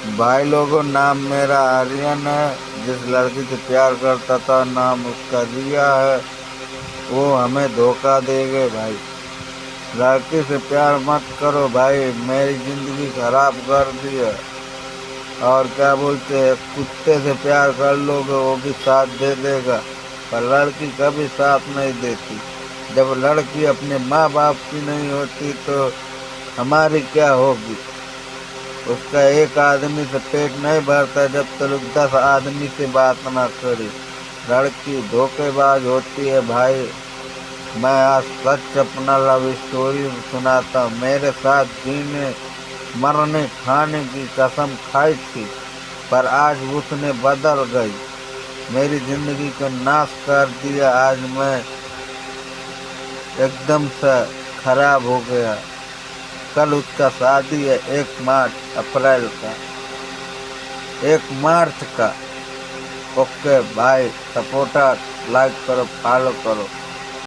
भाई लोगों, नाम मेरा आर्यन है। जिस लड़की से प्यार करता था नाम उसका रिया है। वो हमें धोखा दे गए भाई। लड़की से प्यार मत करो भाई, मेरी जिंदगी खराब कर दी है। और क्या बोलते हैं, कुत्ते से प्यार कर लोगे वो भी साथ दे देगा, पर लड़की कभी साथ नहीं देती। जब लड़की अपने माँ बाप की नहीं होती तो हमारी क्या होगी। उसका एक आदमी से पेट नहीं भरता जब तक 10 आदमी से बात ना करे। लड़की धोखेबाज होती है भाई। मैं आज सच अपना लव स्टोरी सुनाता हूँ। मेरे साथ जीने मरने खाने की कसम खाई थी, पर आज उसने बदल गई, मेरी जिंदगी को नाश कर दिया। आज मैं एकदम से खराब हो गया। कल उसका शादी है, 1 मार्च अप्रैल का, 1 मार्च का। ओके भाई, सपोर्टर, लाइक करो, फॉलो करो।